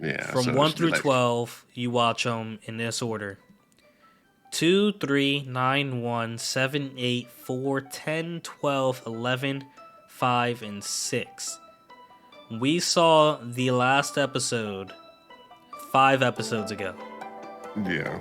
Yeah, From so it 1 should be through like 12, you watch them in this order: 2, 3, 9, 1, 7, 8, 4, 10, 12, 11, 5, and 6. We saw the last episode 5 episodes ago. yeah.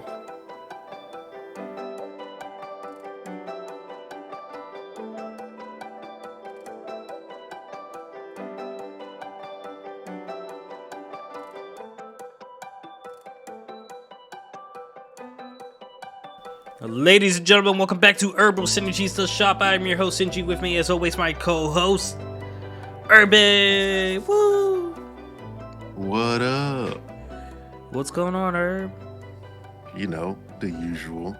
Ladies and gentlemen, welcome back to Herbal Synergy, the shop. I'm your host, Sinji. With me, as always, my co-host, Irbal. Woo! What up? What's going on, Herb? The usual.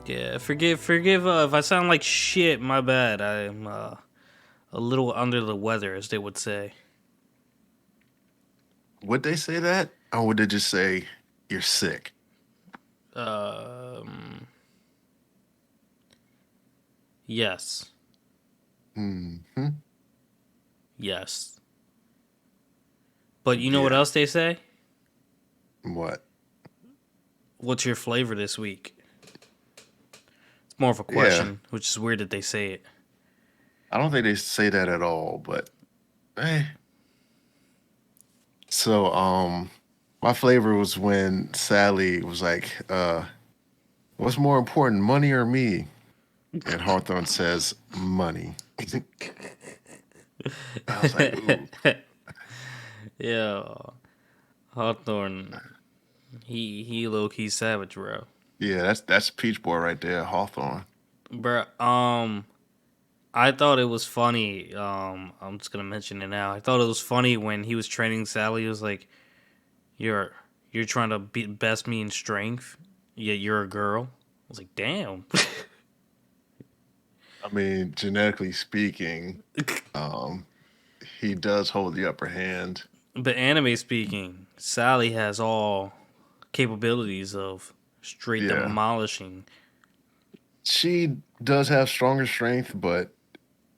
Yeah, forgive if I sound like shit. My bad. I'm a little under the weather, as they would say. Would they say that? Or would they just say you're sick? Um, yes, Hmm. yes. But you know what Yeah. else they say? What? What's your flavor this week? It's more of a Yeah. question, which is weird that they say it. I don't think they say that at all, but eh. So my flavor was when Sally was like, what's more important, money or me? And Hawthorne says, money. I was like, ooh. Yeah, Hawthorne. He low key savage, bro. Yeah, that's Peach Boy right there, Hawthorne. Bro, I thought it was funny. I'm just gonna mention it now. I thought it was funny when he was training Sally. He was like, "You're you're trying to beat best me in strength, yet you're a girl." I was like, "Damn." I mean, genetically speaking, um, he does hold the upper hand. But anime speaking, Sally has all capabilities of straight Yeah. demolishing. She does have stronger strength, but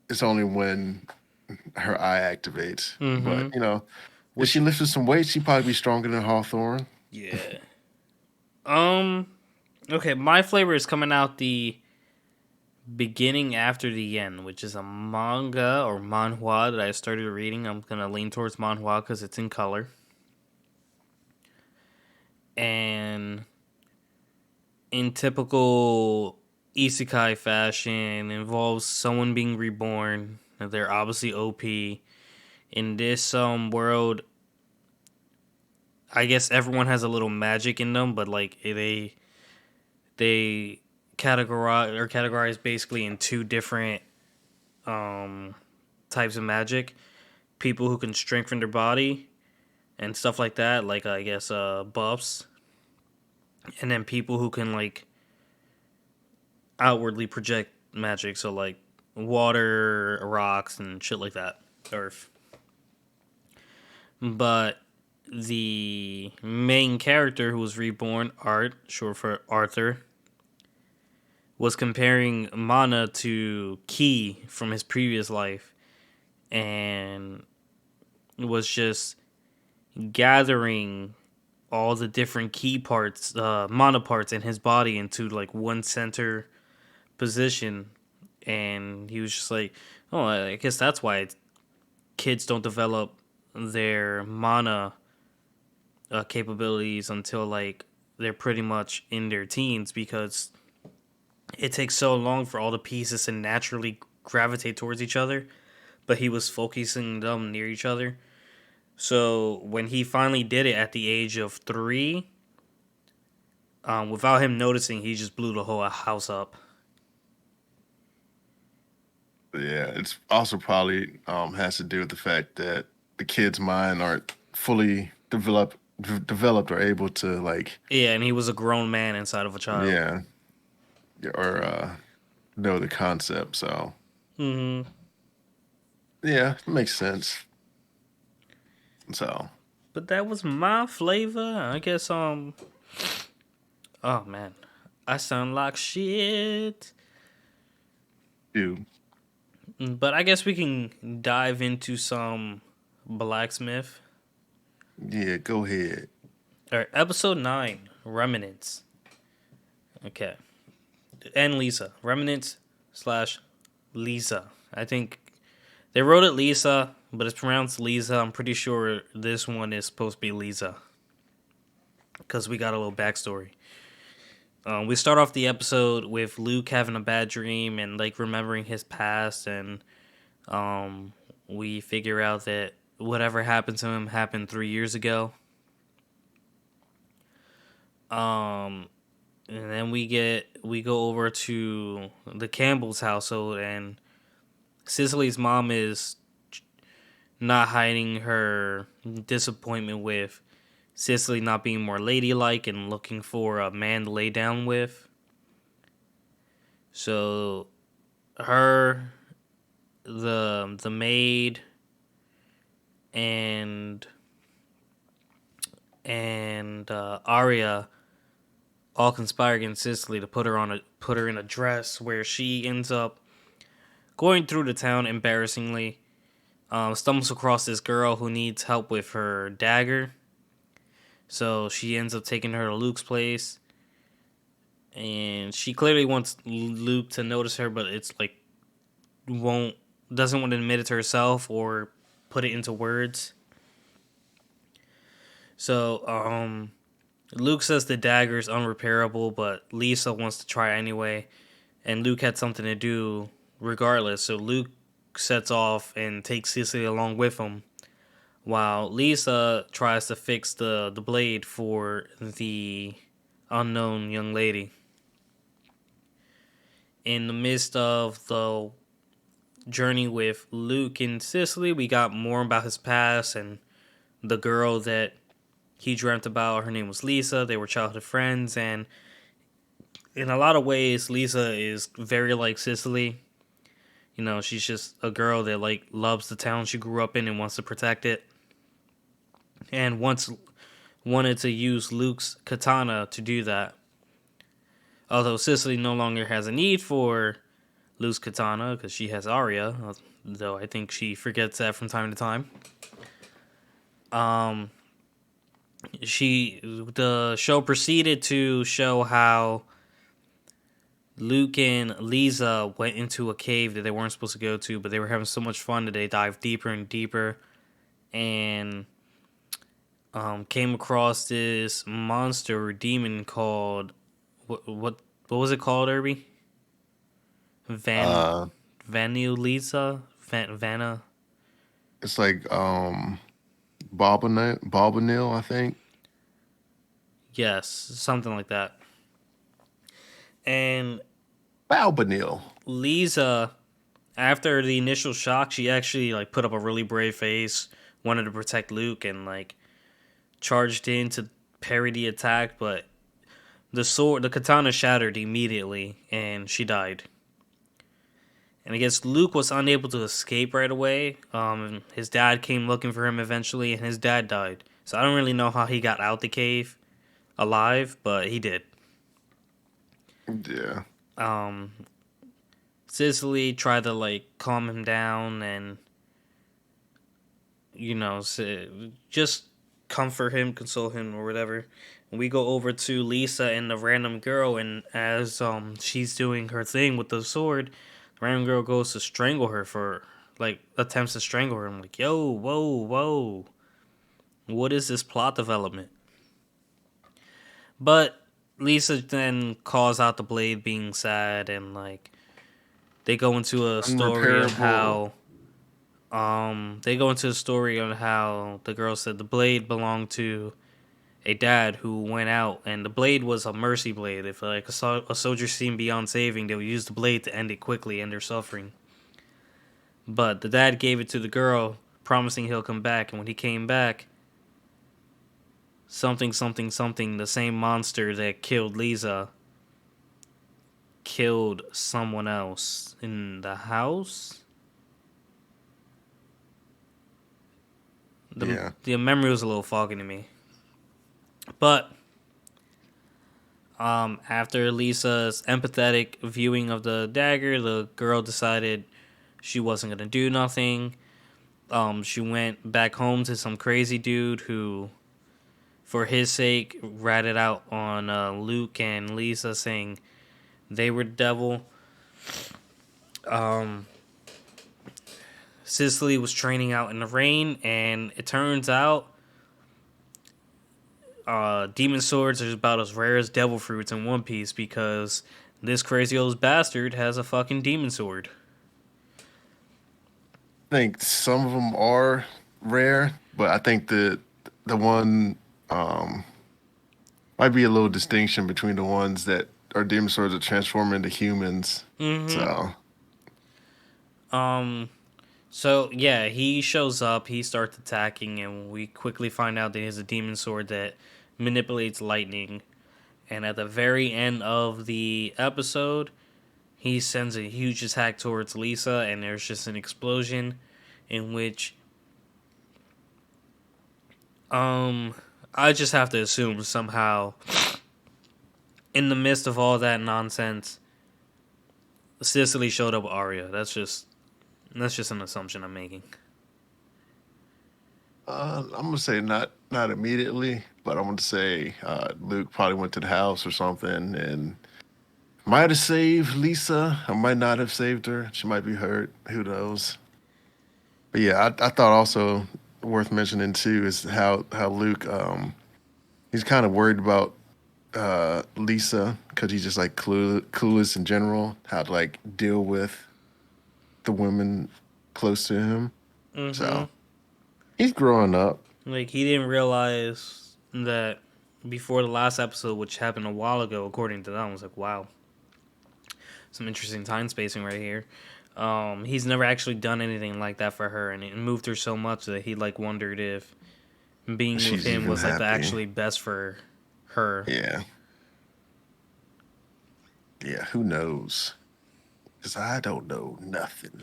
it's only when her eye activates. But, Mm-hmm. if she Which, lifted some weight, she'd probably be stronger than Hawthorne. yeah. Um. Okay, my flavor is coming out the beginning after the end, which is a manga or manhwa that I started reading. I'm gonna lean towards manhwa because it's in color, and in typical isekai fashion, involves someone being reborn. They're obviously OP in this world. I guess everyone has a little magic in them, but like they categorize basically in two different um types of magic: people who can strengthen their body and stuff like that, like I guess buffs, and then people who can like outwardly project magic, so like water, rocks, and shit like that, earth. But the main character who was reborn, Art, short for Arthur, was comparing mana to ki from his previous life, and was just gathering all the different key parts, mana parts in his body into like one center position. And he was just like, oh, I guess that's why kids don't develop their mana capabilities until like they're pretty much in their teens, because it takes so long for all the pieces to naturally gravitate towards each other. But he was focusing them near each other. So when he finally did it at the age of 3, without him noticing, he just blew the whole house up. Yeah, it's also probably has to do with the fact that the kid's mind aren't fully developed or able to like, Yeah, and he was a grown man inside of a child. yeah, or know the concept. So Hmm. yeah, it makes sense. So But that was my flavor. I guess oh man, I sound like shit. you But I guess we can dive into some blacksmith. Yeah, go ahead. All right, episode 9, Remnants. Okay. And Lisa. Remnants slash Lisa. I think they wrote it Lisa, but it's pronounced Lisa. I'm pretty sure this one is supposed to be Lisa because we got a little backstory. We start off the episode with Luke having a bad dream and like remembering his past, and we figure out that whatever happened to him happened 3 years ago. Um, and then we go over to the Campbell's household, and Cicely's mom is not hiding her disappointment with Cicely not being more ladylike and looking for a man to lay down with. So her, the maid, and Arya all conspire against Cicely to put her in a dress where she ends up going through the town embarrassingly. Stumbles across this girl who needs help with her dagger. So she ends up taking her to Luke's place. And she clearly wants Luke to notice her, but it's like won't doesn't want to admit it to herself or put it into words. So Luke says the dagger is unrepairable, but Lisa wants to try anyway. And Luke had something to do regardless. So Luke sets off and takes Cicely along with him, while Lisa tries to fix the blade for the unknown young lady. In the midst of the journey with Luke and Cicely, we got more about his past and the girl that he dreamt about. Her name was Lisa. They were childhood friends, and in a lot of ways, Lisa is very like Cicely. You know, she's just a girl that like loves the town she grew up in and wants to protect it, and once wanted to use Luke's katana to do that. Although Cicely no longer has a need for Luke's katana because she has Arya, though I think she forgets that from time to time. Um, the show proceeded to show how Luke and Lisa went into a cave that they weren't supposed to go to, but they were having so much fun that they dived deeper and deeper, and came across this monster or demon called what was it called, Irby? Van Uh, Vanilisa Vanna. it's like Bobanil, I think. Yes, something like that. And Balbanil. Lisa, after the initial shock, she actually like put up a really brave face, wanted to protect Luke, and like charged in to parry the attack, but the katana shattered immediately, and she died. And I guess Luke was unable to escape right away. His dad came looking for him eventually, and his dad died. So I don't really know how he got out the cave alive, but he did. Yeah. Um, Cicely tried to like calm him down and just comfort him, console him, or whatever. And we go over to Lisa and the random girl, and as she's doing her thing with the sword, the random girl goes to strangle her for like attempts to strangle her. I'm like, yo, whoa, whoa, what is this plot development? But Lisa then calls out the blade being sad, and like they go into a story of Unrepairable. how they go into a story on how the girl said the blade belonged to a dad who went out, and the blade was a mercy blade. If like a soldier seemed beyond saving, they would use the blade to end it quickly, end their suffering. But the dad gave it to the girl, promising he'll come back. And when he came back, something, something, something, the same monster that killed Lisa, killed someone else in the house. Yeah. The memory was a little foggy to me, but after Lisa's empathetic viewing of the dagger, the girl decided she wasn't gonna do nothing. She went back home to some crazy dude who, for his sake, ratted out on Luke and Lisa, saying they were the devil. Um, Cicely was training out in the rain, and it turns out demon swords are about as rare as devil fruits in One Piece because this crazy old bastard has a fucking demon sword. I think some of them are rare, but I think the one um, might be a little distinction between the ones that are demon swords that transform into humans. Mm-hmm. So Um. So yeah, he shows up. He starts attacking, and we quickly find out that he has a demon sword that manipulates lightning. And at the very end of the episode, he sends a huge attack towards Lisa, and there's just an explosion in which um I just have to assume somehow in the midst of all that nonsense, Cicely showed up with Arya. That's just an assumption I'm making. I'm gonna say not immediately, but I'm gonna say Luke probably went to the house or something and might have saved Lisa. I might not have saved her. She might be hurt. Who knows? But yeah, I thought also worth mentioning too is how Luke he's kind of worried about Lisa because he's just like clueless in general how to like deal with the women close to him. Mm-hmm. So he's growing up. Like he didn't realize that before the last episode, which happened a while ago, according to them. I was like, wow, some interesting time spacing right here. He's never actually done anything like that for her, and it moved her so much that he like wondered if being with She's him even was like the happy. actually best for her. Yeah, yeah. Who knows? Because I don't know nothing.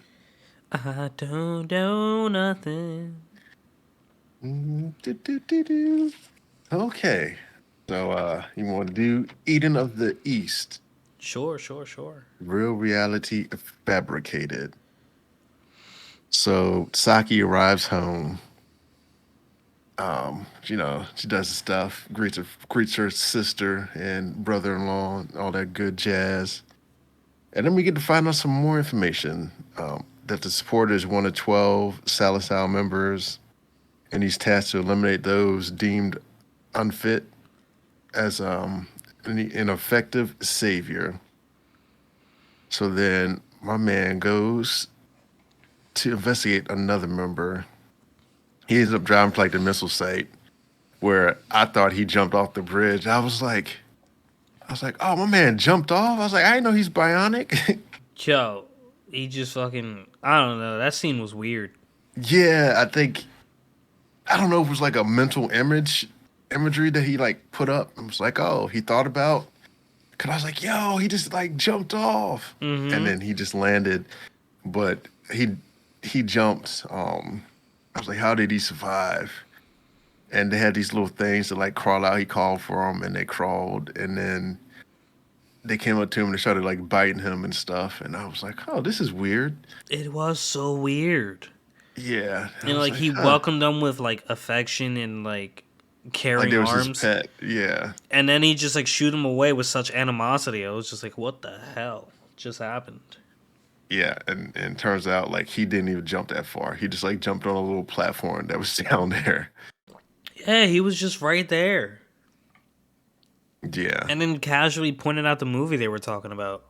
I don't know nothing. Do. Okay. So you want to do Eden of the East, Sure, sure, sure. real reality fabricated. So Saki arrives home. She does the stuff, greets her sister and brother-in-law, all that good jazz. And then we get to find out some more information that the supporter is one of 12 Salisal members, and he's tasked to eliminate those deemed unfit as an effective savior. So then my man goes to investigate another member. He ends up driving to like the missile site where I thought he jumped off the bridge. I was like, oh, my man jumped off. I was like, I didn't know he's bionic. Yo, he just fucking. I don't know. That scene was weird. Yeah, I don't know if it was like a mental imagery that he like put up. I was like, oh, he thought about. Cause I was like, yo, he just like jumped off, and Mm-hmm. then he just landed. But he jumped. I was like, how did he survive? And they had these little things to like crawl out. He called for them, and they crawled, and then they came up to him and they started like biting him and stuff. And I was like, oh, this is weird. It was so weird. Yeah, and I And was like like, he huh, welcomed them with like affection and like like caring there was his arms. pet. Yeah, And then he just like shoot him away with such animosity. I was just like, what the hell just happened? yeah, and turns out like he didn't even jump that far. He just like jumped on a little platform that was down there. Yeah, he was just right there. Yeah, And then casually pointed out the movie they were talking about.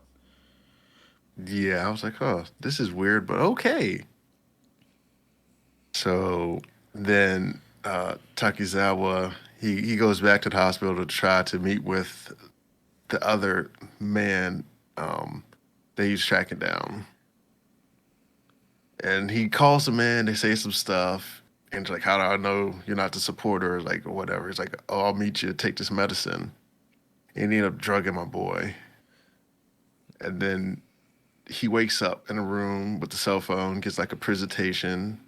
yeah. I was like, oh, this is weird, but okay. So then Takizawa he goes back to the hospital to try to meet with the other man that he's tracking down. And he calls him in, they say some stuff, and it's like, how do I know you're not the supporter? Like, or whatever. He's like, oh, I'll meet you, take this medicine. And he ended up drugging my boy. And then he wakes up in a room with the cell phone, gets like a presentation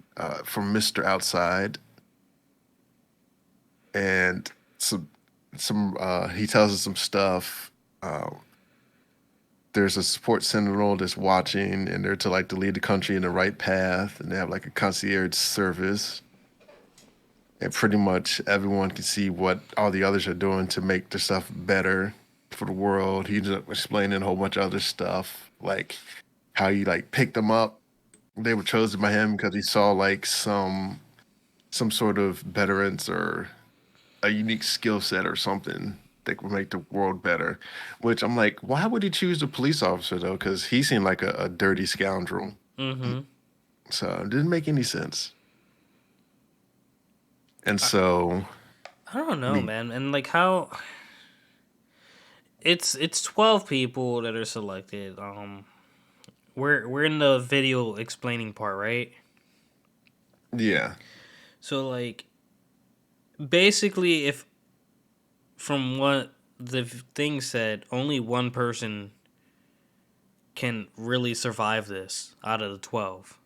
from Mr. Outside, and some he tells us some stuff. Uh, there's a support sentinel that's watching, and they're to lead the country in the right path, and they have like a concierge service, and pretty much everyone can see what all the others are doing to make the stuff better for the world. He's explaining a whole bunch of other stuff, like how he like picked them up. They were chosen by him because he saw like some sort of veterans or a unique skill set or something that would make the world better. Which I'm like, why would he choose the police officer though? Because he seemed like a dirty scoundrel. Mm-hmm. So it didn't make any sense. And I, so I don't know, we, man. And like how it's 12 people that are selected. We're in the video explaining part, right? yeah, So like basically, if from what the thing said, only one person can really survive this out of the 12.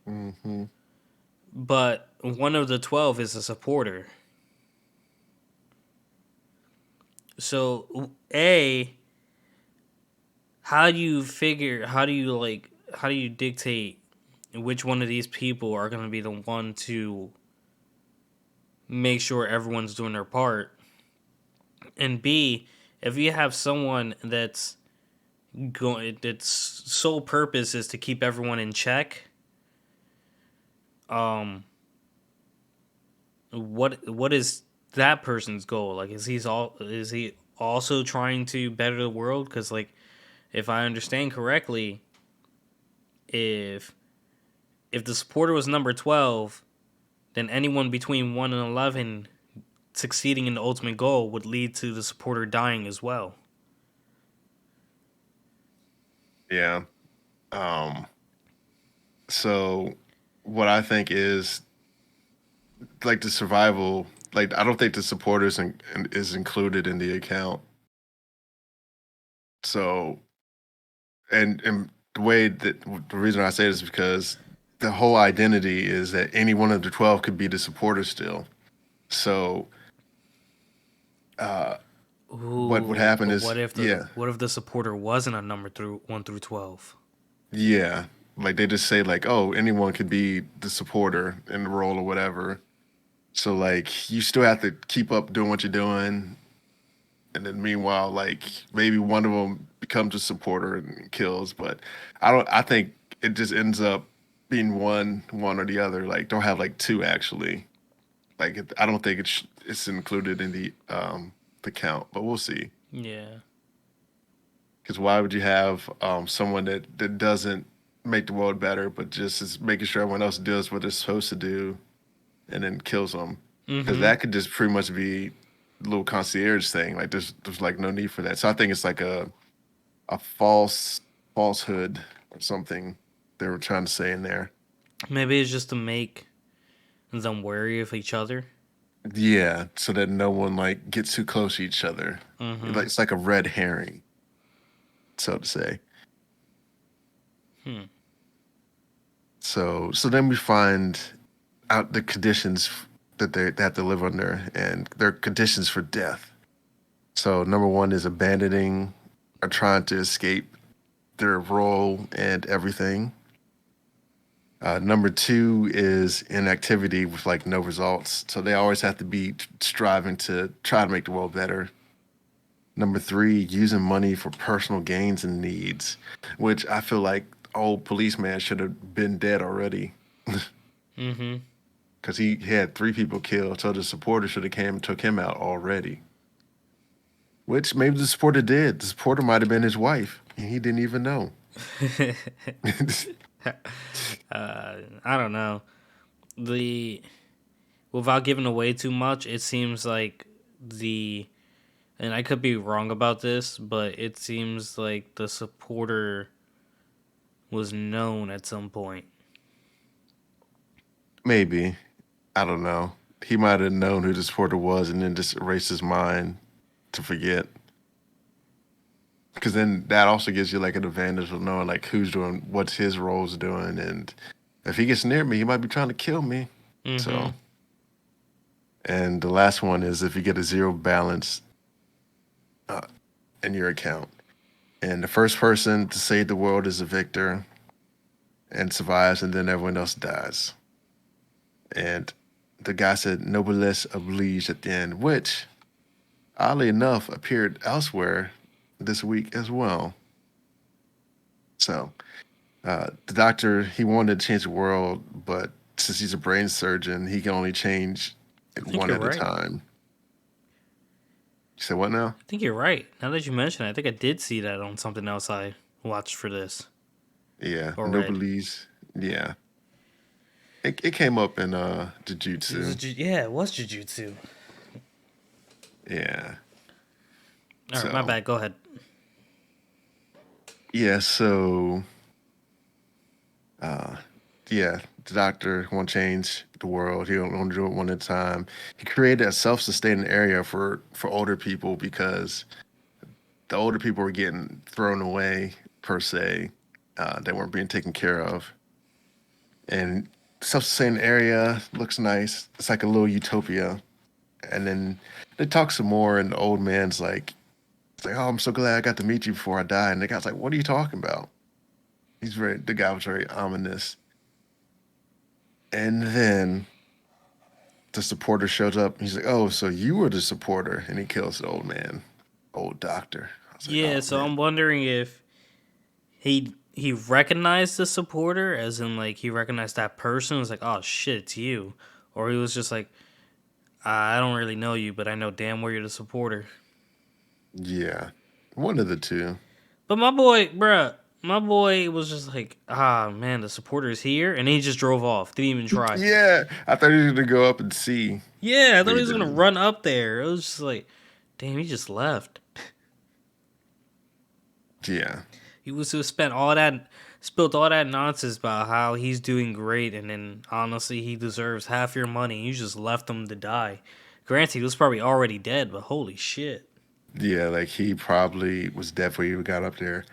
hmm, But one of the 12 is a supporter. So, how do you dictate which one of these people are going to be the one to make sure everyone's doing their part? And B, if you have someone that's sole purpose is to keep everyone in check, um what is that person's goal? Like is he also trying to better the world? Cuz like if I understand correctly, if if the supporter was number 12, then anyone between 1 and 11 succeeding in the ultimate goal would lead to the supporter dying as well. yeah. Um, so what I think is like the survival. Like I don't think the supporters is included in the account. So and the way that the reason I say this is because the whole identity is that any one of the 12 could be the supporter still. So uh, what would Ooh, happen but is, yeah, what if the supporter wasn't a number through 1 through 12? yeah, like they just say like, oh, anyone could be the supporter in the role or whatever. So like you still have to keep up doing what you're doing, and then meanwhile, like maybe one of them becomes a supporter and kills. But I don't. I think it just ends up being one or the other. Like don't have like two actually. Like I don't think it's included in the count, but we'll see. Yeah. Because why would you have someone that doesn't make the world better, but just is making sure everyone else does what they're supposed to do, and then kills them? Because Mhm. that could just pretty much be a little concierge thing. Like there's like no need for that. So I think it's like a falsehood or something they were trying to say in there. Maybe it's just to make them wary of each other. Yeah, so that no one like gets too close to each other. Mhm. Like it's like a red herring, so to say. Hmm. So then we find out the conditions that they have to live under, and their conditions for death. So number one is abandoning or trying to escape their role and everything. Number two is inactivity with like no results. So they always have to be striving to try to make the world better. Number three, using money for personal gains and needs, which I feel like old policeman should have been dead already Mhm. because he had three people killed. So the supporter should have came and took him out already. Which maybe the supporter did. The supporter might have been his wife, and he didn't even know. I don't know. The Without giving away too much, it seems like the and I could be wrong about this, but it seems like the supporter was known at some point. Maybe. I don't know. He might have known who the supporter was and then just erased his mind to forget. Because then that also gives you like an advantage of knowing like who's doing what's his role's doing, and if he gets near me, he might be trying to kill me. So, Mhm. and the last one is if you get a zero balance uh, in your account, and the first person to save the world is a victor and survives, and then everyone else dies. And the guy said noblesse oblige at the end, which oddly enough appeared elsewhere this week as well. So the doctor, he wanted to change the world, but since he's a brain surgeon, he can only change I it think one you're at a right. time. You said what now? I think you're right. Now that you mention it, I think I did see that on something else I watched for this Yeah, or read. noblesse. Yeah, it came up in It was jujutsu. yeah, it was Jujutsu. Yeah. All right, my So bad. Go ahead. yeah, so uh, yeah, the doctor won't change the world. He don't want to do it one at a time. He created a self-sustaining area for older people because the older people were getting thrown away per se. They weren't being taken care of, and self-sustaining area looks nice. It's like a little utopia. And then they talk some more, and the old man's like, it's like, oh, I'm so glad I got to meet you before I die. And the guy's like, what are you talking about? The guy was very ominous. And then the supporter shows up. He's like, oh, so you were the supporter. And he kills the old man, old doctor. I was like, Yeah, oh, so man. I'm wondering if he recognized the supporter, as in like he recognized that person. Was like, oh shit, it's you, or he was just like, I don't really know you, but I know damn well you're the supporter. Yeah. One of the two. But my boy, bruh, my boy was just like, ah man, the supporter is here, and he just drove off. Didn't even try. Yeah. I thought he was going to go up and see, Yeah, I thought but he he was gonna didn't. run up there. It was just like, damn, he just left. Yeah. He was to spent all that, spilled all that nonsense about how he's doing great, and then honestly, he deserves half your money. You just left him to die. Granted, he was probably already dead, but holy shit. Yeah. Like he probably was dead before he got up there.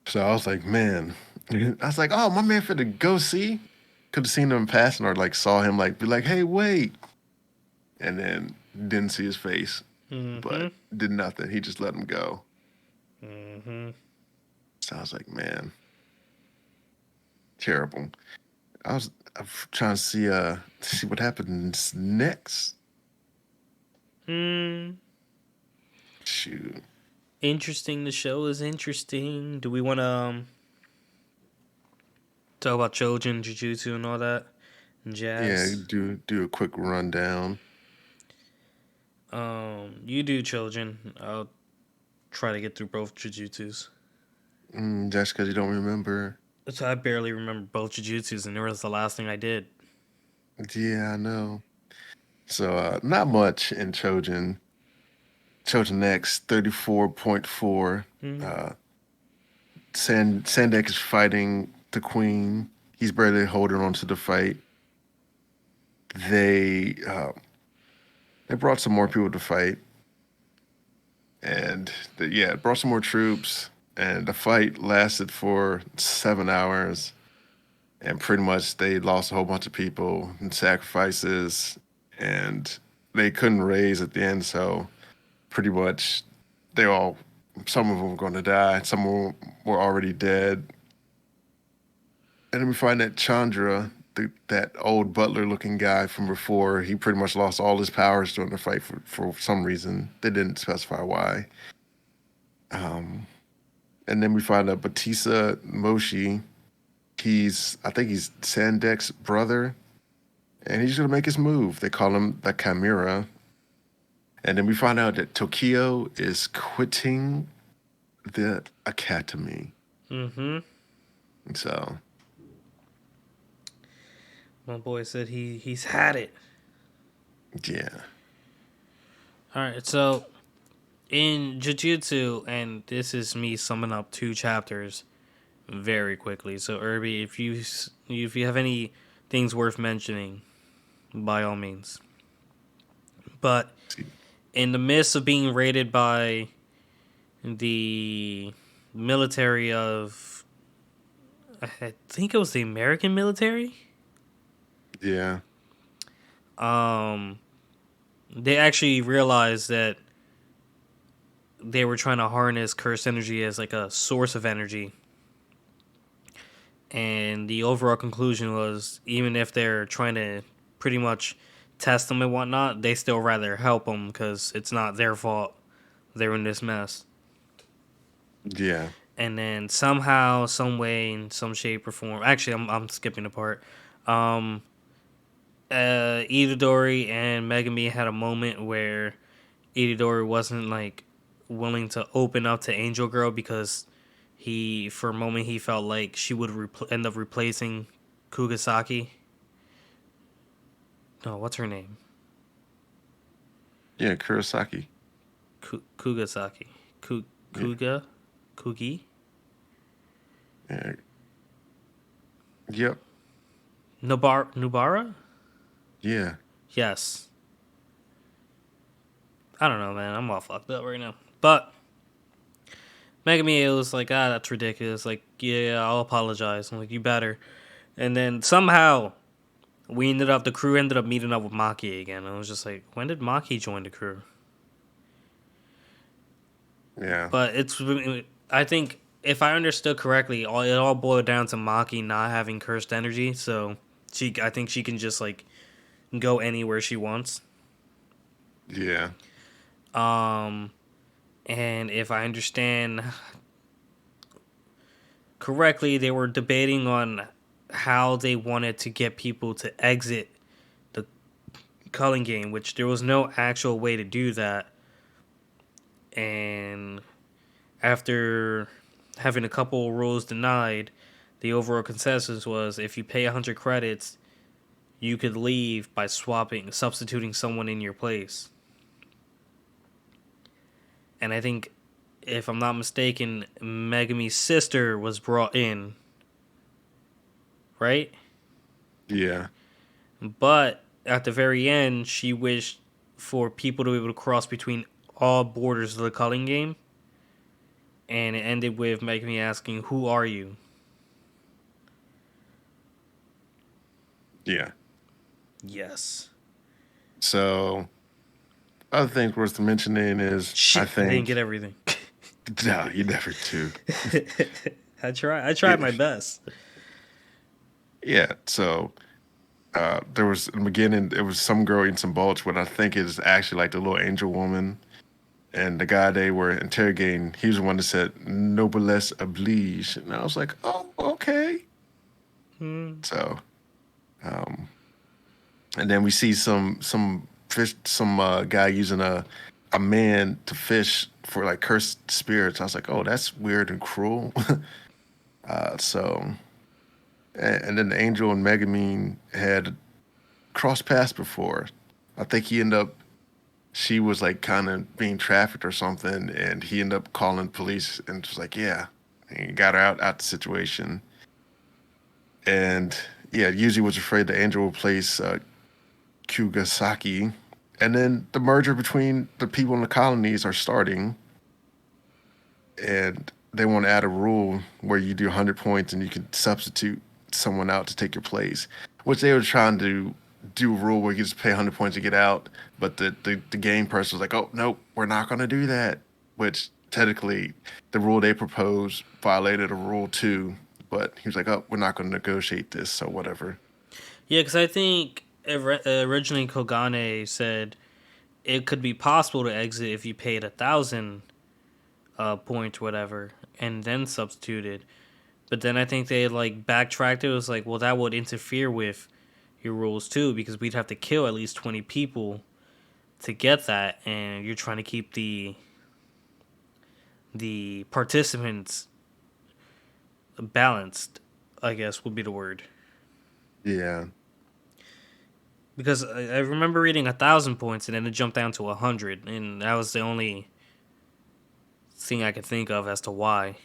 So I was like, man. I was like, oh, my man finna go see. Could have seen him passing or like saw him like be like, hey, wait. And then didn't see his face, Mm-hmm. but did nothing. He just let him go. Mm-hmm. So I was like, man, terrible. I was trying to see what happens next. Hmm. Shoot. Interesting. The show is interesting. Do we want to talk about Chojin, Jujutsu, and all that and Yeah, jazz? do a quick rundown. You do Chojin. I'll try to get through both Jujutsus. Just because you don't remember. So I barely remember both Jujutsus, and it was the last thing I did. Yeah, I know. So not much in Trojan. Trojan X 34.4. Mm-hmm. Uh, Sandek is fighting the queen. He's barely holding on to the fight. They uh, they brought some more people to fight, and yeah, brought some more troops. And the fight lasted for 7 hours, and pretty much they lost a whole bunch of people and sacrifices, and they couldn't raise at the end. So pretty much they all, some of them were going to die, some of them were already dead. And then we find that Chandra, that old butler-looking guy from before, he pretty much lost all his powers during the fight for some reason. They didn't specify why. Um, and then we find out Batista Moshi. I think he's Sandek's brother, and he's gonna make his move. They call him the Chimera. And then we find out that Tokyo is quitting the academy. Mm-hmm. So My boy said he's had it. yeah, All right, so in Jujutsu, and this is me summing up two chapters very quickly. So Irby, if you have any things worth mentioning, by all means. But in the midst of being raided by the military of, I think it was the American military, yeah, um, they actually realized that they were trying to harness cursed energy as like a source of energy. And the overall conclusion was, even if they're trying to pretty much test them and whatnot, they still rather help them because it's not their fault they're in this mess. Yeah. And then somehow, some way, in some shape or form, actually, I'm skipping a part. Um, Itadori and Megami had a moment where Itadori wasn't like willing to open up to Angel Girl because for a moment he felt like she would end up replacing Kugasaki. No, what's her name? Yeah, Kurosaki. Kugasaki. Ku- Yeah. Kuga? Kugi? Yeah. Yep. Nubara? Yeah. Yes. I don't know, man. I'm all fucked up right now. But Megami was like, that's ridiculous. Like, yeah, I'll apologize. I'm like, you better. And then somehow the crew ended up meeting up with Maki again. I was just like, when did Maki join the crew? Yeah. But I think if I understood correctly, it all boiled down to Maki not having cursed energy. So I think she can just like go anywhere she wants. Yeah. Um, and if I understand correctly, they were debating on how they wanted to get people to exit the culling game, which there was no actual way to do that. And after having a couple rules denied, the overall consensus was if you pay 100 credits, you could leave by substituting someone in your place. And I think, if I'm not mistaken, Megami's sister was brought in, right? Yeah. But at the very end, she wished for people to be able to cross between all borders of the culling game. And it ended with Megami asking, "Who are you?" Yeah. Yes. So other things worth mentioning is I Shit, I didn't get think everything. no, you never do. I tried Yeah. my best. Yeah. So there was in the beginning it was some girl eating some bulge, what I think is actually like the little angel woman. And the guy they were interrogating, he was the one that said noblesse oblige. And I was like, oh, okay. Hmm. So um and then we see some fish some guy using a man to fish for like cursed spirits. I was like, oh, that's weird and cruel. So and then the angel and Megamine had crossed paths before. I think he ended up she was like kind of being trafficked or something, and he ended up calling police and was like, yeah, and he got her out the situation. And yeah, usually was afraid the angel would place Kugasaki, and then the merger between the people in the colonies are starting, and they want to add a rule where you do 100 points and you can substitute someone out to take your place, which they were trying to do a rule where you just pay 100 points to get out, but the game person was like, oh, nope, we're not going to do that, which technically the rule they proposed violated a rule too, but he was like, oh, we're not going to negotiate this, so whatever. Yeah, because I think originally Kogane said it could be possible to exit if you paid 1,000 points, whatever, and then substituted. But then I think they like backtracked. It was like, well, that would interfere with your rules too, because we'd have to kill at least 20 people to get that, and you're trying to keep the participants balanced, I guess would be the word. Yeah. Because I remember reading 1,000 points and then it jumped down to 100, and that was the only thing I could think of as to why.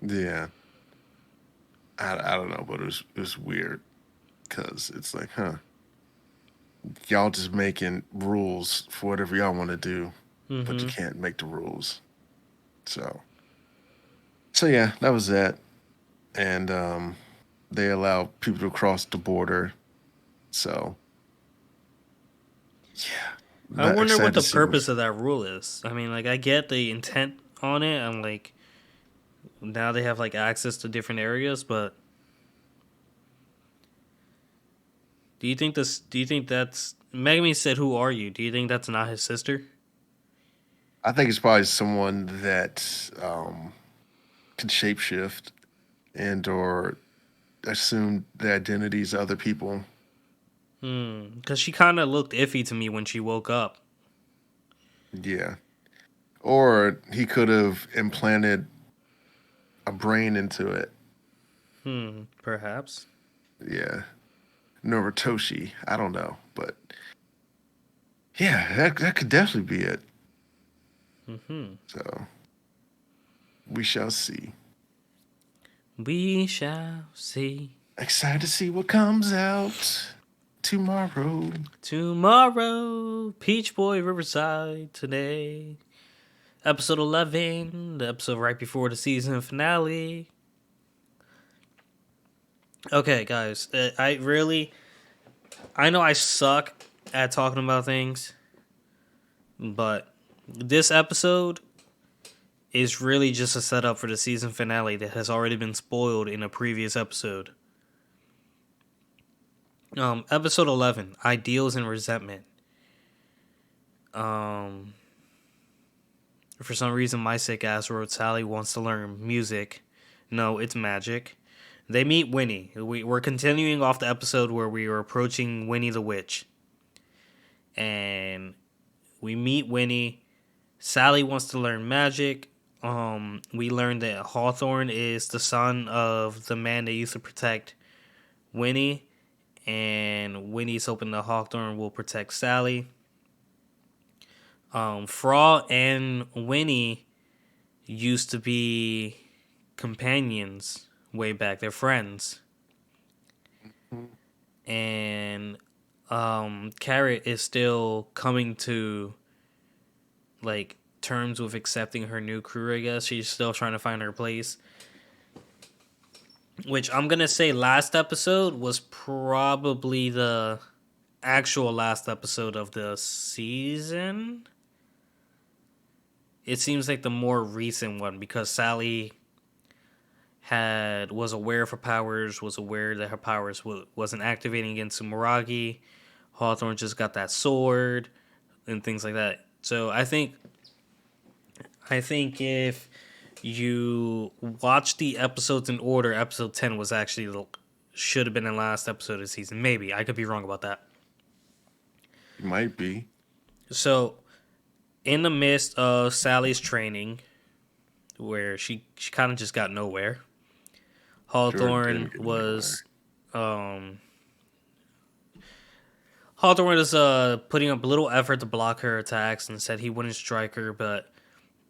Yeah. I don't know, but it was weird because it's like, huh, y'all just making rules for whatever y'all want to do, but you Mm-hmm. can't make the rules. So yeah, that was that, and they allow people to cross the border. So yeah, I Not wonder what excited to the see purpose what's. of that rule is. I mean, like, I get the intent on it. I'm like, now they have like access to different areas, but do you think this? Do you think that's Megami said, "Who are you?" Do you think that's not his sister? I think it's probably someone that can shapeshift and or assume the identities of other people. Because she kind of looked iffy to me when she woke up. Yeah. Or he could have implanted a brain into it. Perhaps. Yeah. Noritoshi. I don't know. But yeah, that could definitely be it. So we shall see. We shall see Excited to see what comes out tomorrow. tomorrow. Peachboy Riverside today. Episode 11, the episode right before the season finale. Okay, guys, I know I suck at talking about things, but this episode is really just a setup for the season finale that has already been spoiled in a previous episode. Episode 11, Ideals and Resentment. Um, for some reason, my sick ass wrote Sally wants to learn music. No, it's magic. They meet Winnie. We're continuing off the episode where we were approaching Winnie the Witch. And we meet Winnie. Sally wants to learn magic. We learned that Hawthorne is the son of the man that used to protect Winnie. And Winnie's hoping that Hawthorne will protect Sally. Fra and Winnie used to be companions way back. They're friends. And Carrot is still coming to like terms with accepting her new crew, I guess. She's still trying to find her place. Which I'm gonna say last episode was probably the actual last episode of the season. It seems like the more recent one because Sally was aware of her powers, was aware that her powers wasn't activating against Sumeragi. Hawthorne just got that sword and things like that. So I think if you watch the episodes in order, episode 10 was actually should have been the last episode of the season. Maybe I could be wrong about that. It might be. So in the midst of Sally's training, where she kind of just got nowhere, Sure Hawthorne didn't get was anywhere. um, Hawthorne was putting up a little effort to block her attacks and said he wouldn't strike her, but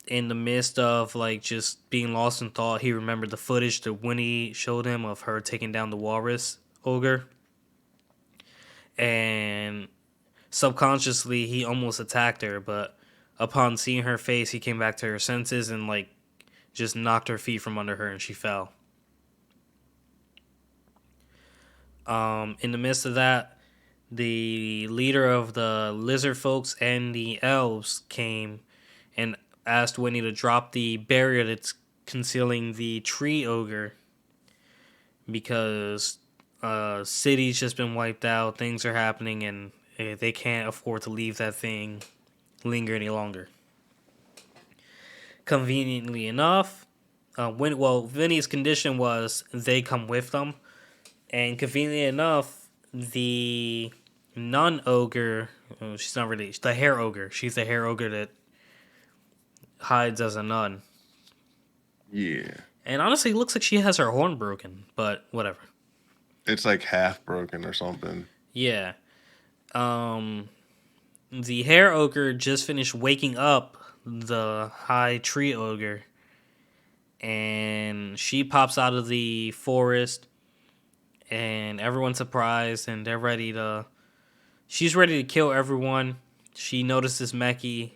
in the midst of like just being lost in thought, he remembered the footage that Winnie showed him of her taking down the walrus ogre, and subconsciously he almost attacked her, but upon seeing her face, he came back to her senses and like just knocked her feet from under her, and she fell. In the midst of that, the leader of the lizard folks and the elves came and asked Winnie to drop the barrier that's concealing the tree ogre because city's just been wiped out, things are happening, and they can't afford to leave that thing linger any longer. Conveniently enough, Vinny's condition was they come with them, and conveniently enough, the nun ogre, she's not really the hair ogre. She's the hair ogre that hides as a nun. Yeah. And honestly, it looks like she has her horn broken, but whatever. It's like half broken or something. Yeah. Um, the hair ogre just finished waking up the high tree ogre, and she pops out of the forest, and everyone's surprised, and they're ready to. She's ready to kill everyone. She notices Meki.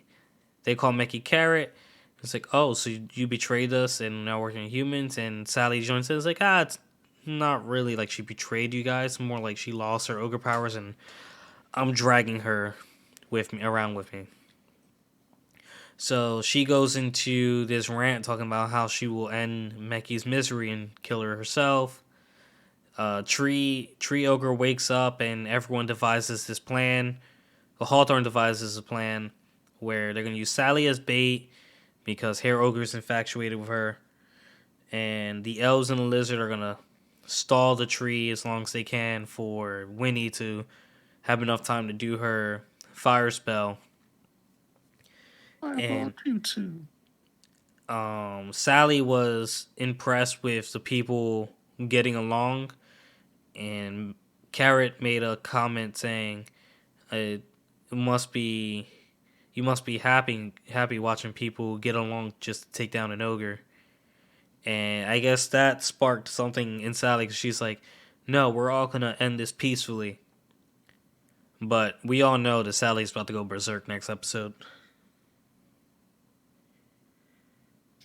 They call Meki Carrot. It's like, oh, so you betrayed us, and now we're humans. And Sally joins in. It's like, it's not really like she betrayed you guys. More like she lost her ogre powers, and I'm dragging her with me around with me. So she goes into this rant talking about how she will end Meki's misery and kill her herself. Tree Ogre wakes up and everyone devises this plan. The Hawthorne devises a plan where they're gonna use Sally as bait because Hair Ogre is infatuated with her, and the elves and the lizard are gonna stall the tree as long as they can for Winnie to have enough time to do her fire spell. I And love you too. Sally was impressed with the people getting along, and Carrot made a comment saying, "It must be you must be happy watching people get along just to take down an ogre." And I guess that sparked something in Sally. 'Cause she's like, "No, we're all gonna end this peacefully." But we all know that Sally's about to go berserk next episode.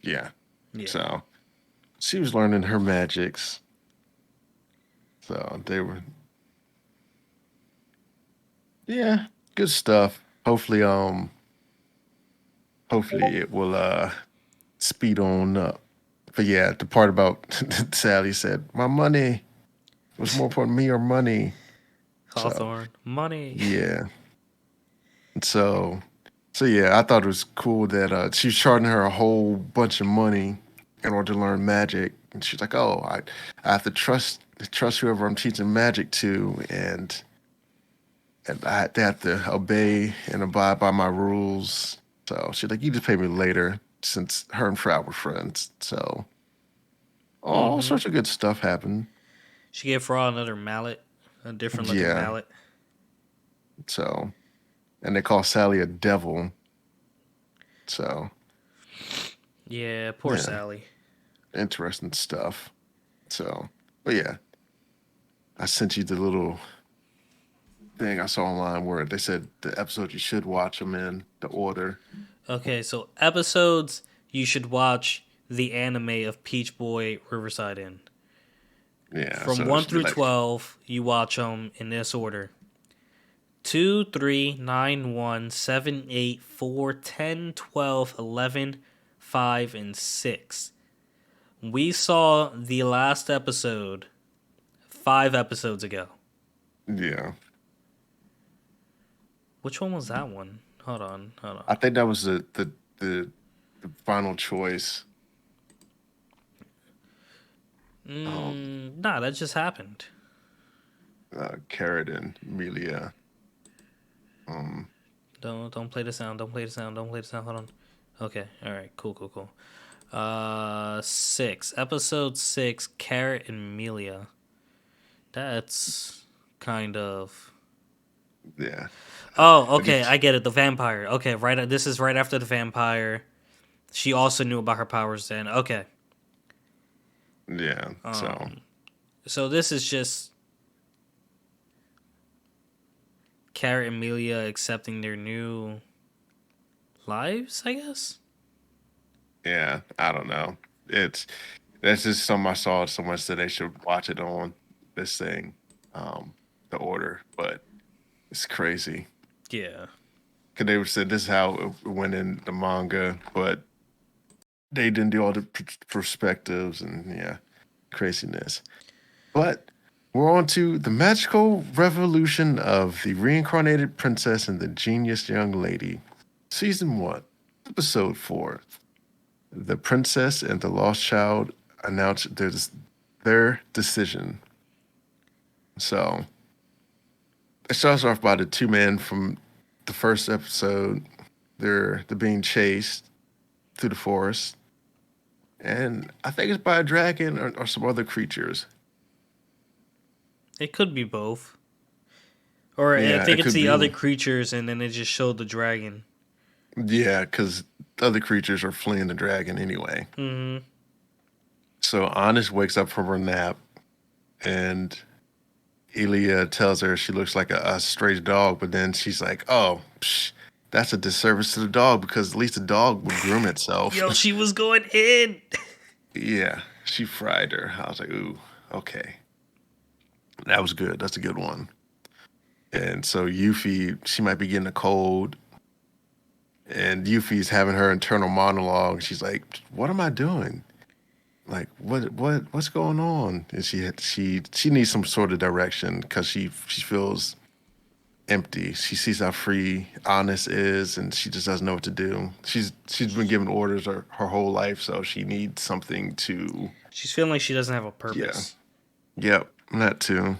Yeah. Yeah. So she was learning her magics. So they were, yeah, good stuff. Hopefully it will speed on up. But yeah, the part about Sally said, "My money was more important to me or money." So Hawthorne, money. yeah, so yeah, I thought it was cool that she was charging her a whole bunch of money in order to learn magic, and she's like, "Oh, I have to trust whoever I'm teaching magic to, and they have to obey and abide by my rules." So she's like, "You just pay me later," since her and Froud were friends. So all Mm-hmm. sorts of good stuff happened. She gave Frog another mallet, a different looking Yeah. mallet. So and they call Sally a devil. So Yeah, poor yeah, Sally. interesting stuff. So, but yeah, I sent you the little thing I saw online where they said the episode you should watch them in the order. Okay, so episodes you should watch the anime of Peach Boy Riverside Inn. Yeah, From so it 1 should be through like 12, you watch them in this order: 2, 3, 9, 1, 7, 8, 4, 10, 12, 11, 5, and 6. We saw the last episode 5 episodes ago. yeah. Which one was that one? Hold on. I think that was the, the final choice. Nah, that just happened. Carrot and Amelia. Um, Don't play the sound. Don't play the sound. Don't play the sound. Hold on. Okay. All right. Cool. 6. Episode 6. Carrot and Amelia. That's kind of. yeah, Oh, I okay. just I get it. The vampire. Okay, right. This is right after the vampire. She also knew about her powers then. Okay. yeah. So So this is just Carrot and Amelia accepting their new lives, I guess. yeah, I don't know. It's that's just something I saw. Someone said they should watch it on this thing, the order, but it's crazy. Yeah. Cause they said this is how it went in the manga, but they didn't do all the perspectives and yeah, craziness. But we're on to the magical revolution of the reincarnated princess and the genius young lady, season 1, episode 4. The princess and the lost child announce their decision. So it starts off by the two men from the first episode. They're being chased through the forest, and I think it's by a dragon or some other creatures. It could be both. Or I Yeah, think it it's could the other be. creatures and then it just showed the dragon. Yeah, because the other creatures are fleeing the dragon anyway. Mm-hmm. So Honest wakes up from her nap, and Elia tells her she looks like a stray dog, but then she's like, "Oh, that's a disservice to the dog because at least the dog would groom itself." Yo, she was going in. Yeah, she fried her. I was like, "Ooh, okay, that was good. That's a good one." And so Yuffie, she might be getting a cold, and Yuffie's having her internal monologue. She's like, "What am I doing? Like, what's going on?" And she needs some sort of direction because she feels empty. She sees how free Honest is, and she just doesn't know what to do. She's been given orders her whole life, so she needs something to. She's feeling like she doesn't have a Yeah, purpose. yep, that too.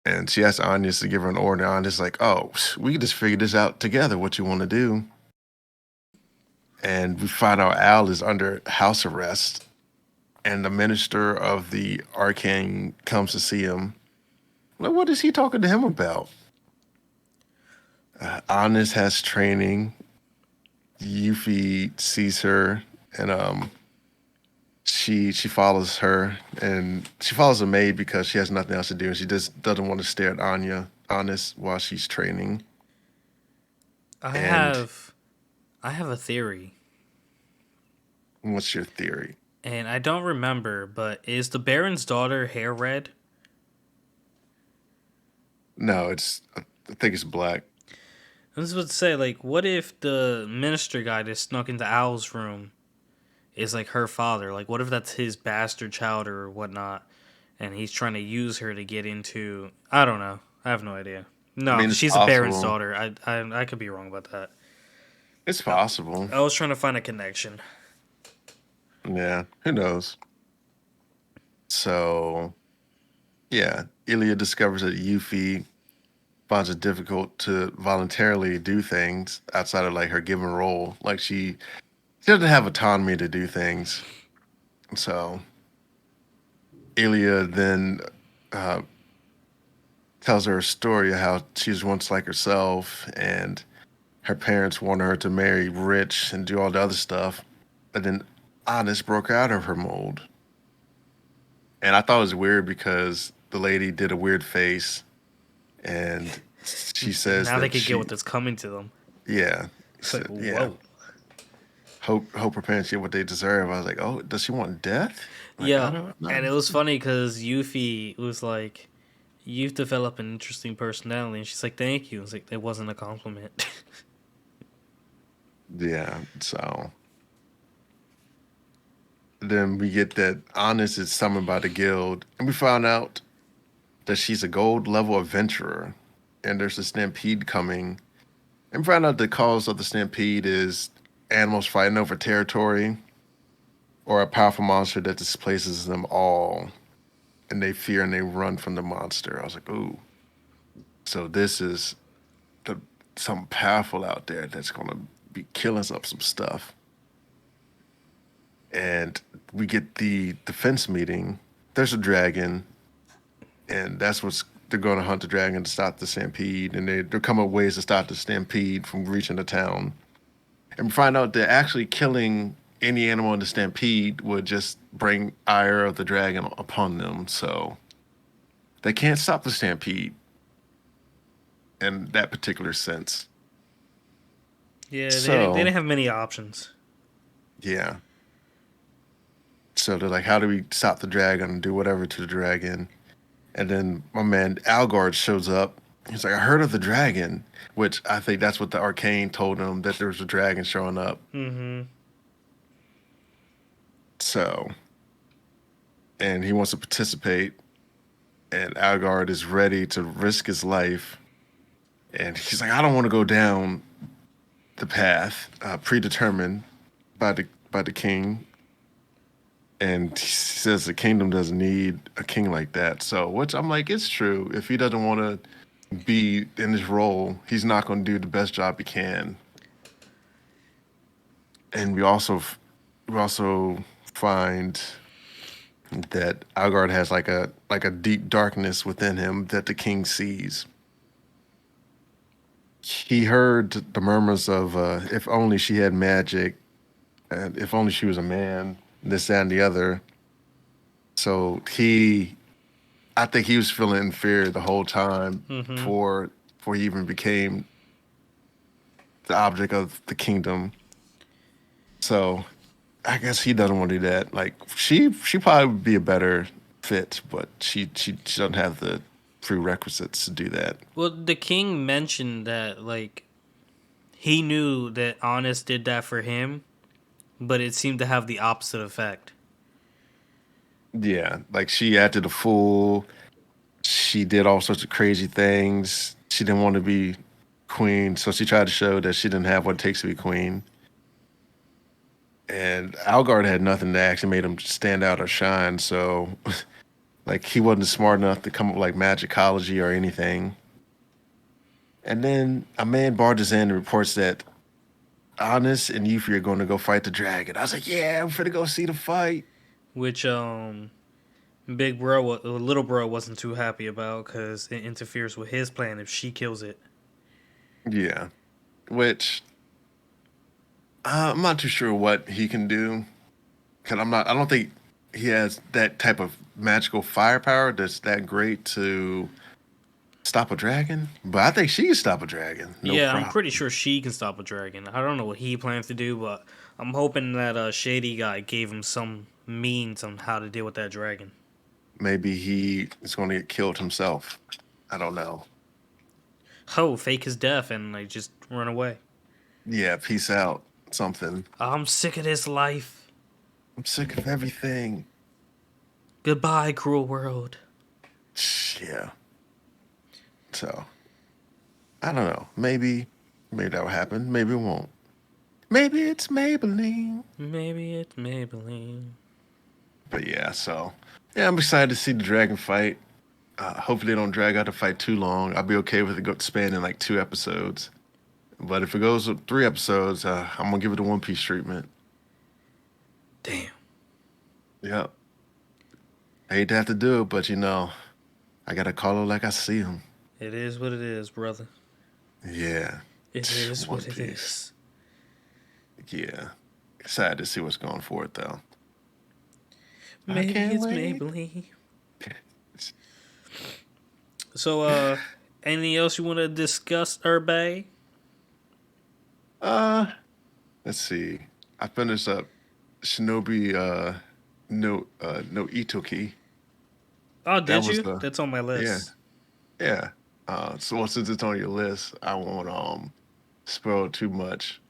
And she asks Anya's to give her an order. Anya's like, "Oh, we can just figure this out together. What you want to do?" And we find out Al is under house arrest, and the minister of the arcane comes to see him. Like, what is he talking to him about? Honest has training. Yuffie sees her, and she follows her, and she follows a maid because she has nothing else to do, and she just doesn't want to stare at Honest while she's training. I And have I have a theory, what's your theory? and I don't remember, but is the Baron's daughter hair red? No, I think it's black. I was about to say, like, what if the minister guy that snuck into Owl's room is like her father? Like, what if that's his bastard child or whatnot, and he's trying to use her to get into? I don't know. I have no idea. I No, mean, because it's she's a Baron's possible. daughter. I could be wrong about that. It's I, possible. I was trying to find a connection. Yeah, who knows? So yeah, Ilya discovers that Yuffie finds it difficult to voluntarily do things outside of like her given role. Like she doesn't have autonomy to do things. So Ilya then uh, tells her a story of how she was once like herself, and her parents wanted her to marry rich and do all the other stuff. And then Honest broke out of her mold. And I thought it was weird because the lady did a weird face, and she says Now they that could get what's coming to them. yeah, he It's like, said, yeah, whoa. hope her parents get what they deserve. I was like, oh, does she want death? Like, I Yeah, don't know. and it was funny because Yuffie was like, "You've developed an interesting personality," and she's like, "Thank you." It's like it wasn't a compliment. Yeah, so then we get that Honest is summoned by the guild, and we found out that she's a gold level adventurer, and there's a stampede coming. And we found out the cause of the stampede is animals fighting over territory or a powerful monster that displaces them all, and they fear and they run from the monster. I was like, ooh, so this is the something powerful out there that's gonna be killing up some stuff. And we get the defense meeting. There's a dragon, and that's what's they're going to hunt the dragon to stop the stampede, and they're coming up with ways to stop the stampede from reaching the town. And we find out that actually killing any animal in the stampede would just bring ire of the dragon upon them. So they can't stop the stampede in that particular sense. Yeah, they So didn't have many options. yeah. So they're like, how do we stop the dragon and do whatever to the dragon? And then my man Algard shows up. He's like, I heard of the dragon, which I think that's what the arcane told him that there was a dragon showing up. Mm-hmm. So, and he wants to participate, and Algard is ready to risk his life. And he's like, I don't want to go down the path predetermined by the king. And he says the kingdom doesn't need a king like that. So, which I'm like, it's true. If he doesn't want to be in his role, he's not going to do the best job he can. And we also find that Algard has like a deep darkness within him that the king sees. He heard the murmurs of if only she had magic, and if only she was a man, this, that, and the other. So I think he was feeling in fear the whole time Mm-hmm. before he even became the object of the kingdom. So I guess he doesn't want to do that. Like she probably would be a better fit, but she doesn't have the prerequisites to do that. Well, the king mentioned that like he knew that Honest did that for him, but it seemed to have the opposite effect. Yeah, like she acted a fool. She did all sorts of crazy things. She didn't want to be queen, so she tried to show that she didn't have what it takes to be queen. And Algard had nothing that actually made him stand out or shine. So, like, he wasn't smart enough to come up with like magicology or anything. And then a man barges in and reports that Honest and Yuffie are going to go fight the dragon. I was like, yeah, I'm finna go see the fight. Which big bro, little bro wasn't too happy about because it interferes with his plan if she kills it. Yeah, which I'm not too sure what he can do because I'm not. I don't think he has that type of magical firepower that's that great to stop a dragon. But I think she can stop a dragon, no Yeah, I'm problem. pretty sure she can stop a dragon. I don't know what he plans to do, but I'm hoping that shady guy gave him some means on how to deal with that dragon. Maybe he is going to get killed himself. I don't know. Oh, fake his death and like just run away. Yeah, peace out. Something. I'm sick of this life. I'm sick of everything. Goodbye, cruel world. Yeah. So I don't know. Maybe that will happen. Maybe it won't. Maybe it's Maybelline. Maybe it's Maybelline. But yeah, so yeah, I'm excited to see the dragon fight. Hopefully, they don't drag out the fight too long. I'll be okay with it spanning like 2 episodes. But if it goes with 3 episodes, I'm gonna give it a One Piece treatment. Damn. Yep. I hate to have to do it, but I gotta call it like I see him. It is what it is, brother. Yeah. It is One what it Piece. is. Yeah. Excited to see what's going for it though. I Maybe can't it's wait. Maybelline. So, anything else you want to discuss, Urbay? Uh, let's see. I finished up Shinobi no Itoki. Oh, That did was you? the That's on my yeah. list. Yeah. So since it's on your list, I won't spoil too much.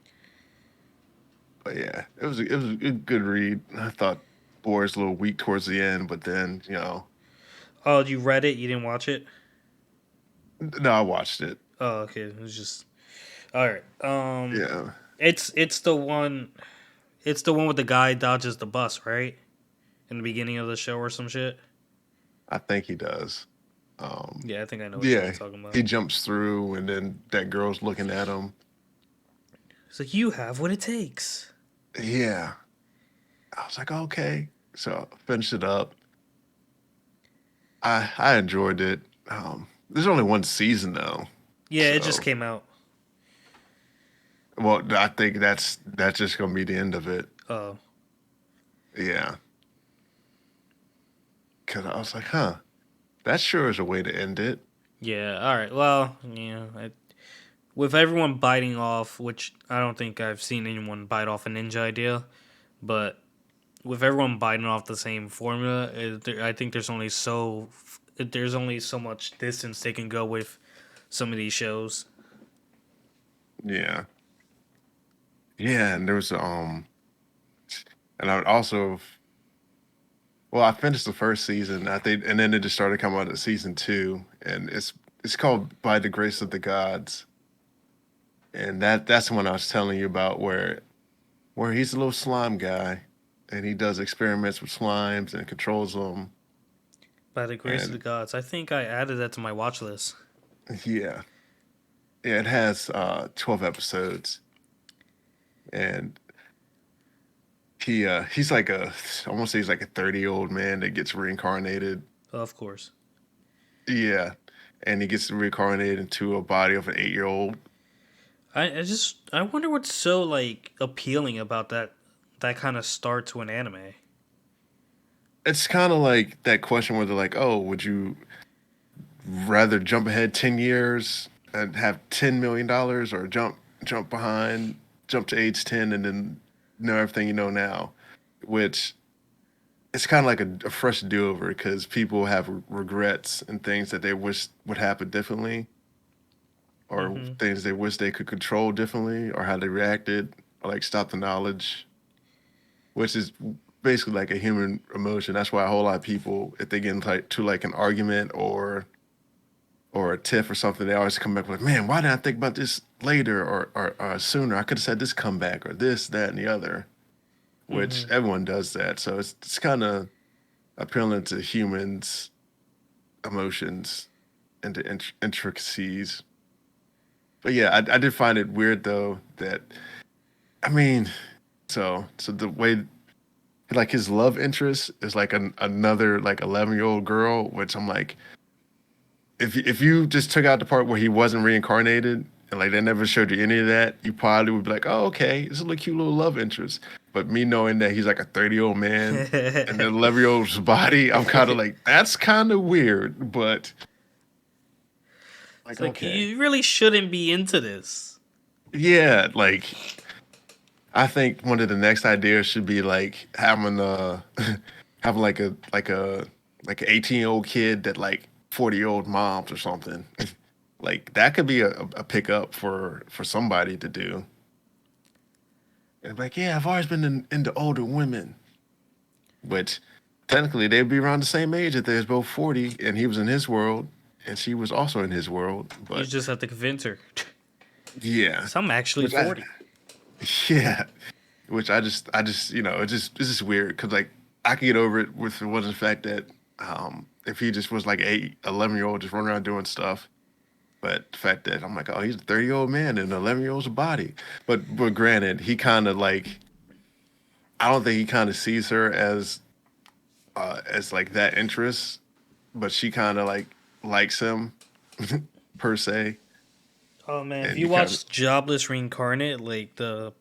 But yeah, it was a good read. I thought Boris a little weak towards the end, but then Oh, you read it? You didn't watch it? no, I watched it. Oh, okay. It was just all right. Yeah, It's the one. It's the one with the guy dodges the bus, right? In the beginning of the show or some shit. I think he does. Um, Yeah, I think I know which one you're yeah, talking about. he jumps through, and then that girl's looking at him. So you have what it takes. Yeah, I was like, okay. So I finished it up. I enjoyed it. There's only one season though, Yeah, it just so came out. well, I think that's just gonna be the end of it. Oh, Yeah, because I was like, huh, that sure is a way to end it. yeah. All right. Well, with everyone biting off, which I don't think I've seen anyone bite off a ninja idea, but with everyone biting off the same formula, I think there's only so much distance they can go with some of these shows. Yeah, yeah, and there was and I would also, well, I finished the first season, I think, and then it just started coming out of season two, and it's called By the Grace of the Gods, and that's the one I was telling you about where he's a little slime guy, and he does experiments with slimes and controls them, By the grace of the and gods, I think I added that to my watch list. yeah, yeah, it has 12 episodes, and he's like I want to say he's like a 30-year-old man that gets reincarnated. Of course. Yeah, and he gets reincarnated into a body of an 8-year-old. I wonder what's so like appealing about that kind of start to an anime. It's kind of like that question where they're like, "Oh, would you rather jump ahead 10 years and have $10 million, or jump to age 10 and then know everything you know now?" Which it's kind of like a fresh do over because people have regrets and things that they wish would happen differently, or Mm-hmm. things they wish they could control differently, or how they reacted, or like stop the knowledge, which is basically like a human emotion. That's why a whole lot of people, if they get into like to like an argument or a tiff or something, they always come back with, "Man, why didn't I think about this later or sooner? I could have said this comeback or this, that, and the other." Which Mm-hmm. everyone does that, so it's kind of appealing to humans' emotions and the intricacies. But yeah, I did find it weird though that I mean, so the way like his love interest is like another like 11-year-old girl, which I'm like, if you just took out the part where he wasn't reincarnated and like they never showed you any of that, you probably would be like, oh okay, this is a cute little love interest. But me knowing that he's like a 30-year-old man and an 11-year-old's body, I'm kind of like, that's kind of weird, but It's like like okay, you really shouldn't be into this. yeah, like I think one of the next ideas should be like having having like an 18-year-old kid that like 40-year-old moms or something. Like that could be a pickup for somebody to do. And like, yeah, I've always been into older women, which technically they'd be around the same age if they was both 40 and he was in his world and she was also in his world. You But just have to convince her. yeah, So I'm actually which I 40. yeah, which I just it's just weird because like I could get over it with it wasn't the fact that if he just was like 11-year-old just running around doing stuff, but the fact that I'm like, oh, he's a 30-year-old man and an 11-year-old's a body. But granted, he kind of like I don't think he kind of sees her as like that interest, but she kind of like likes him per se, Oh man, if and you you kind of watch Jobless Reincarnate, like the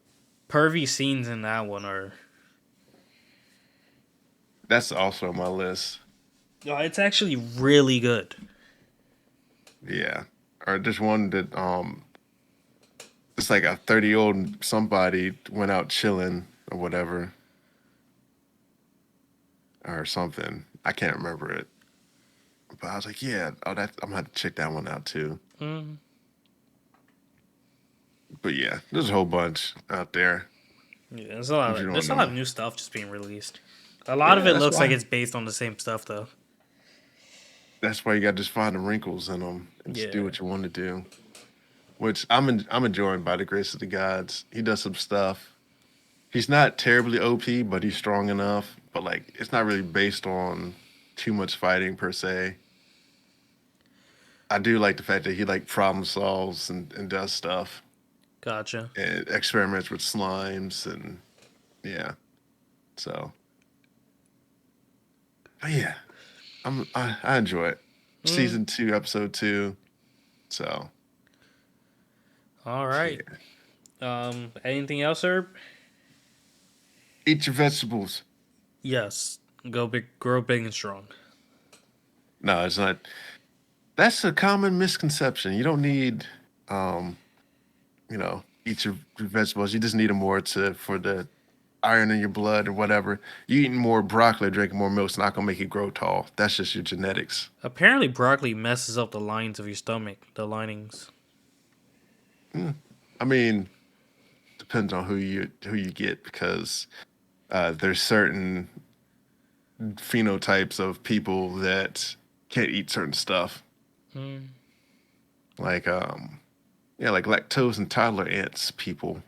pervy scenes in that one are, that's also on my list. oh, it's actually really good. Yeah, or there's one that it's like a 30-year-old somebody went out chilling or whatever or something. I can't remember it. But I was like, yeah, oh that I'm gonna have to check that one out too. Mm. But yeah, there's a whole bunch out there. Yeah, If you don't there's a know. lot of new stuff just being released. A lot Yeah, of it looks like it's based on the same stuff though. that's why you gotta just find the wrinkles in them and just do Yeah. what you want to do. Which I'm enjoying by the grace of the gods. He does some stuff. He's not terribly OP, but he's strong enough. But like it's not really based on too much fighting per se. I do like the fact that he like problem solves and does stuff Gotcha. and experiments with slimes and yeah. So but yeah, I enjoy it. Mm. Season 2, episode 2. So All right. yeah, Anything else, Herb? eat your vegetables. Yes. Go big, grow big and strong. No, it's not. That's a common misconception. You don't need, um, eat your vegetables. You just need them more to for the iron in your blood or whatever. You eating more broccoli, drinking more milk's not gonna make you grow tall. That's just your genetics. Apparently, broccoli messes up the lines of your stomach, the linings. Mm. I mean, depends on who you get because there's certain phenotypes of people that can't eat certain stuff, Mm. like yeah, like lactose intolerance people.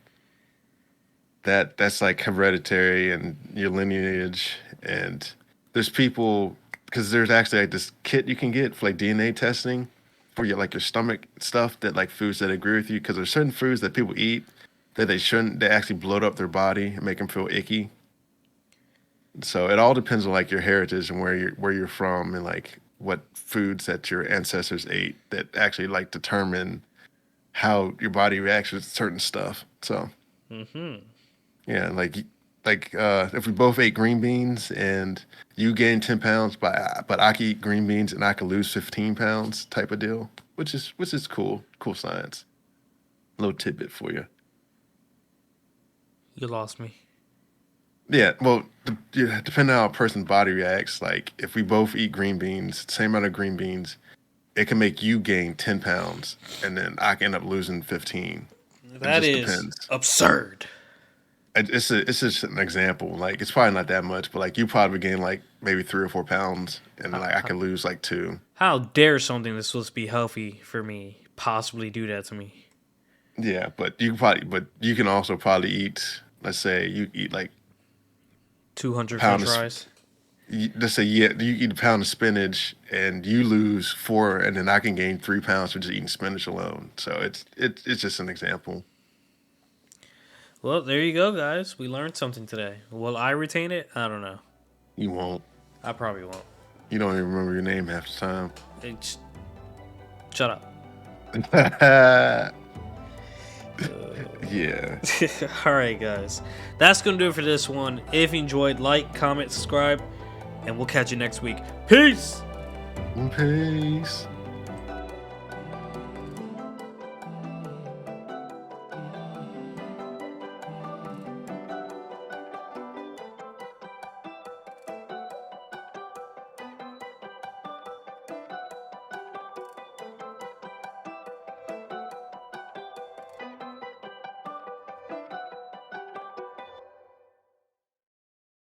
That's like hereditary and your lineage. And there's people because there's actually like this kit you can get for like DNA testing for your like your stomach stuff that like foods that agree with you because there's certain foods that people eat that they shouldn't. They actually bloat up their body and make them feel icky. So it all depends on like your heritage and where you're from and like what foods that your ancestors ate that actually like determine how your body reacts with certain stuff. So Mm-hmm. yeah, like if we both ate green beans and you gain 10 pounds, but I can eat green beans and I can lose 15 pounds, type of deal, which is cool science. Little tidbit for you. You lost me. Yeah, well, yeah, depending on how a person's body reacts, like if we both eat green beans, same amount of green beans, it can make you gain 10 pounds, and then I can end up losing 15. It That just is depends. absurd. It's just an example. Like it's probably not that much, but like you probably gain like maybe 3 or 4 pounds, and How, like I could lose like two. how dare something that's supposed to be healthy for me possibly do that to me? Yeah, but you can also probably eat. Let's say you eat like a 200 pound French of. fries. Let's say yeah, you eat a pound of spinach and you lose four, and then I can gain 3 pounds for just eating spinach alone. So it's just an example. Well, there you go, guys. We learned something today. Will I retain it? I don't know. You won't. I probably won't. You don't even remember your name half the It's, shut up. time. Yeah. All right, guys. That's going to do it for this one. If you enjoyed, like, comment, subscribe, and we'll catch you next week. Peace! Peace.